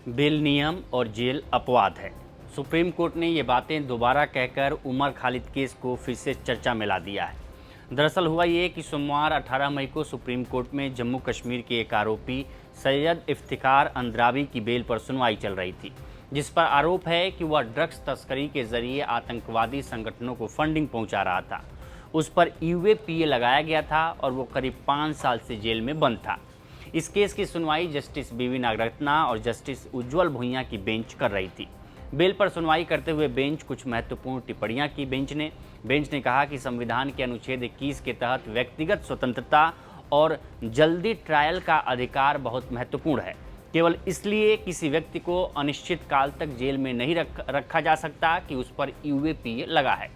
Bell नियम और jail अपवाद है। सुप्रीम कोर्ट ने ये बातें दोबारा कहकर उमर खालिद केस को फिर से चर्चा में ला दिया है। दरअसल हुआ ये कि सोमवार 18 मई को सुप्रीम कोर्ट में जम्मू कश्मीर के एक आरोपी सैयद इफ्तिखार अंद्राबी की बेल पर सुनवाई चल रही थी, जिस पर आरोप है कि वह ड्रग्स तस्करी के जरिए आतंकवादी संगठनों को फंडिंग पहुंचा रहा था। उस पर यूएपीए लगाया गया था और वो करीब 5 साल से जेल में बंद था। इस केस की सुनवाई जस्टिस बीवी नागरत्ना और जस्टिस उज्जवल भुइयां की बेंच कर रही थी। बेल पर सुनवाई करते हुए बेंच कुछ महत्वपूर्ण टिप्पणियां की। बेंच ने कहा कि संविधान के अनुच्छेद 21 के तहत व्यक्तिगत स्वतंत्रता और जल्दी ट्रायल का अधिकार बहुत महत्वपूर्ण है। केवल इसलिए किसी व्यक्ति को अनिश्चित काल तक जेल में नहीं रखा जा सकता कि उस पर यूएपीए लगा है।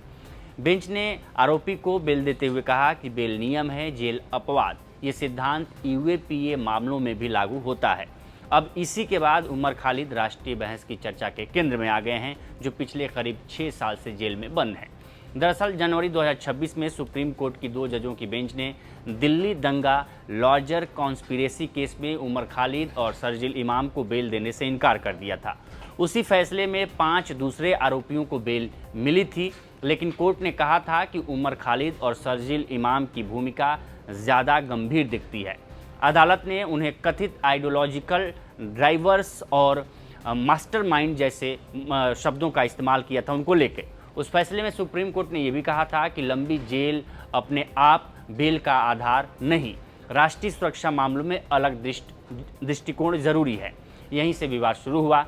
बेंच ने आरोपी को बेल देते हुए कहा कि बेल नियम है, जेल अपवाद। ये सिद्धांत यूएपीए मामलों में भी लागू होता है। अब इसी के बाद उमर खालिद राष्ट्रीय बहस की चर्चा के केंद्र में आ गए हैं, जो पिछले करीब 6 साल से जेल में बंद हैं। दरअसल जनवरी 2026 में सुप्रीम कोर्ट की 2 जजों की बेंच ने दिल्ली दंगा लॉजर कॉन्स्पिरेसी केस में उमर खालिद और शरजील इमाम को बेल देने से इनकार कर दिया था। उसी फैसले में 5 दूसरे आरोपियों को बेल मिली थी, लेकिन कोर्ट ने कहा था कि उमर खालिद और शरजील इमाम की भूमिका ज़्यादा गंभीर दिखती है। अदालत ने उन्हें कथित आइडियोलॉजिकल ड्राइवर्स और मास्टरमाइंड जैसे शब्दों का इस्तेमाल किया था उनको लेकर। उस फैसले में सुप्रीम कोर्ट ने यह भी कहा था कि लंबी जेल अपने आप बेल का आधार नहीं, राष्ट्रीय सुरक्षा मामलों में अलग दृष्टिकोण जरूरी है। यहीं से विवाद शुरू हुआ।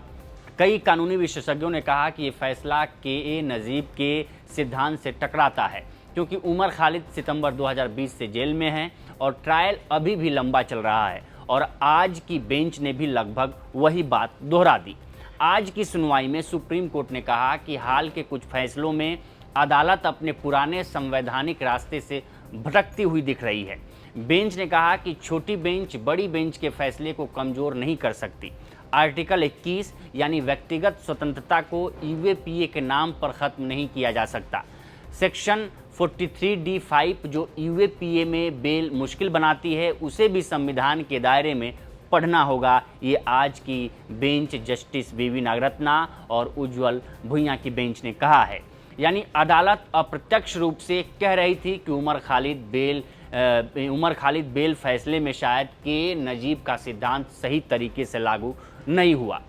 कई कानूनी विशेषज्ञों ने कहा कि ये फैसला के नजीब के सिद्धांत से टकराता है, क्योंकि उमर खालिद सितंबर 2020 से जेल में हैं और ट्रायल अभी भी लंबा चल रहा है। और आज की बेंच ने भी लगभग वही बात दोहरा दी। आज की सुनवाई में सुप्रीम कोर्ट ने कहा कि हाल के कुछ फैसलों में अदालत अपने पुराने संवैधानिक रास्ते से भटकती हुई दिख रही है। बेंच ने कहा कि छोटी बेंच बड़ी बेंच के फैसले को कमजोर नहीं कर सकती। आर्टिकल 21 यानी व्यक्तिगत स्वतंत्रता को यूएपीए के नाम पर खत्म नहीं किया जा सकता। सेक्शन 43D5 जो यूएपीए में बेल मुश्किल बनाती है, उसे भी संविधान के दायरे में पढ़ना होगा। ये आज की बेंच जस्टिस बीवी नागरत्ना और उज्जवल भुइयां की बेंच ने कहा है। यानी अदालत अप्रत्यक्ष रूप से कह रही थी कि उमर खालिद बेल फैसले में शायद के नजीब का सिद्धांत सही तरीके से लागू नहीं हुआ।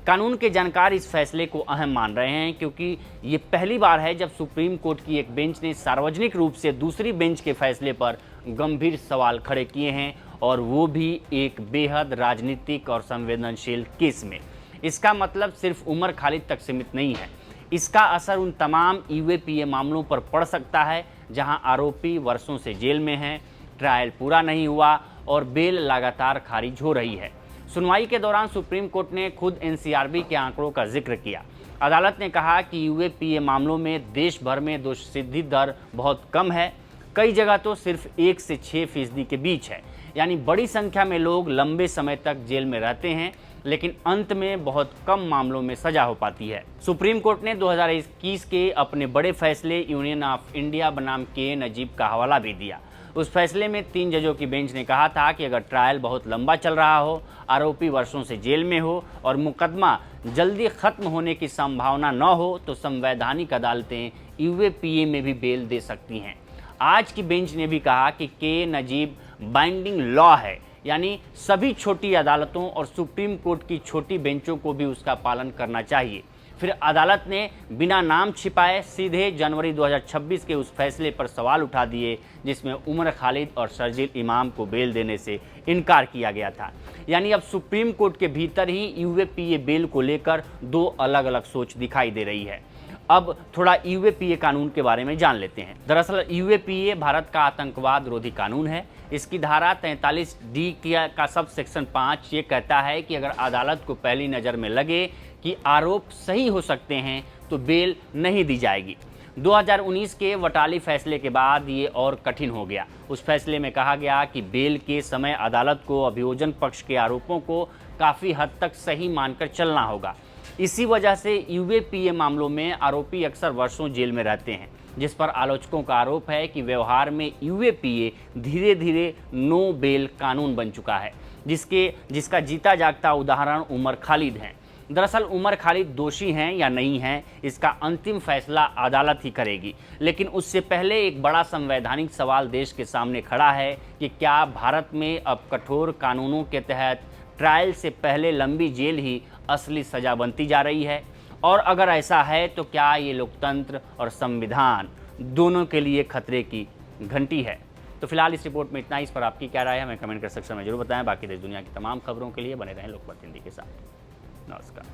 कानून के जानकार इस फैसले को अहम मान रहे हैं, क्योंकि ये पहली बार है जब सुप्रीम कोर्ट की एक बेंच ने सार्वजनिक रूप से दूसरी बेंच के फैसले पर गंभीर सवाल खड़े किए हैं, और वो भी एक बेहद राजनीतिक और संवेदनशील केस में। इसका मतलब सिर्फ उमर खालिद तक सीमित नहीं है। इसका असर उन तमाम यूएपीए मामलों पर पड़ सकता है जहां आरोपी वर्षों से जेल में हैं, ट्रायल पूरा नहीं हुआ और बेल लगातार खारिज हो रही है। सुनवाई के दौरान सुप्रीम कोर्ट ने खुद एनसीआरबी के आंकड़ों का जिक्र किया। अदालत ने कहा कि यूएपीए मामलों में देश भर में दोष सिद्धि दर बहुत कम है, कई जगह तो सिर्फ 1 से 6% के बीच है। यानी बड़ी संख्या में लोग लंबे समय तक जेल में रहते हैं, लेकिन अंत में बहुत कम मामलों में सजा हो पाती है। सुप्रीम कोर्ट ने 2021 के अपने बड़े फैसले यूनियन ऑफ इंडिया बनाम के नजीब का हवाला भी दिया। उस फैसले में 3 जजों की बेंच ने कहा था कि अगर ट्रायल बहुत लंबा चल रहा हो, आरोपी वर्षों से जेल में हो और मुकदमा जल्दी खत्म होने की संभावना न हो, तो संवैधानिक अदालतें यूएपीए में भी बेल दे सकती हैं। आज की बेंच ने भी कहा कि के नजीब बाइंडिंग लॉ है, यानी सभी छोटी अदालतों और सुप्रीम कोर्ट की छोटी बेंचों को भी उसका पालन करना चाहिए। फिर अदालत ने बिना नाम छिपाए सीधे जनवरी 2026 के उस फैसले पर सवाल उठा दिए जिसमें उमर खालिद और शरजील इमाम को बेल देने से इनकार किया गया था। यानी अब सुप्रीम कोर्ट के भीतर ही यूएपीए बेल को लेकर 2 अलग अलग सोच दिखाई दे रही है। अब थोड़ा यूएपीए कानून के बारे में जान लेते हैं। दरअसल यूएपीए भारत का आतंकवाद रोधी कानून है। इसकी धारा 43D का सब सेक्शन 5 ये कहता है कि अगर अदालत को पहली नज़र में लगे कि आरोप सही हो सकते हैं तो बेल नहीं दी जाएगी। 2019 के वटाली फैसले के बाद ये और कठिन हो गया। उस फैसले में कहा गया कि बेल के समय अदालत को अभियोजन पक्ष के आरोपों को काफ़ी हद तक सही मानकर चलना होगा। इसी वजह से यूएपीए मामलों में आरोपी अक्सर वर्षों जेल में रहते हैं, जिस पर आलोचकों का आरोप है कि व्यवहार में यूएपीए धीरे धीरे नो बेल कानून बन चुका है, जिसका जीता जागता उदाहरण उमर खालिद हैं। दरअसल उमर खालिद दोषी हैं या नहीं हैं, इसका अंतिम फैसला अदालत ही करेगी। लेकिन उससे पहले एक बड़ा संवैधानिक सवाल देश के सामने खड़ा है कि क्या भारत में अब कठोर कानूनों के तहत ट्रायल से पहले लंबी जेल ही असली सजा बनती जा रही है? और अगर ऐसा है तो क्या ये लोकतंत्र और संविधान दोनों के लिए खतरे की घंटी है? तो फिलहाल इस रिपोर्ट में इतना ही। इस पर आपकी क्या राय है हमें कमेंट कर सेक्शन में जरूर बताएं। बाकी देश दुनिया की तमाम खबरों के लिए बने रहें लोकमत हिंदी के साथ। नमस्कार।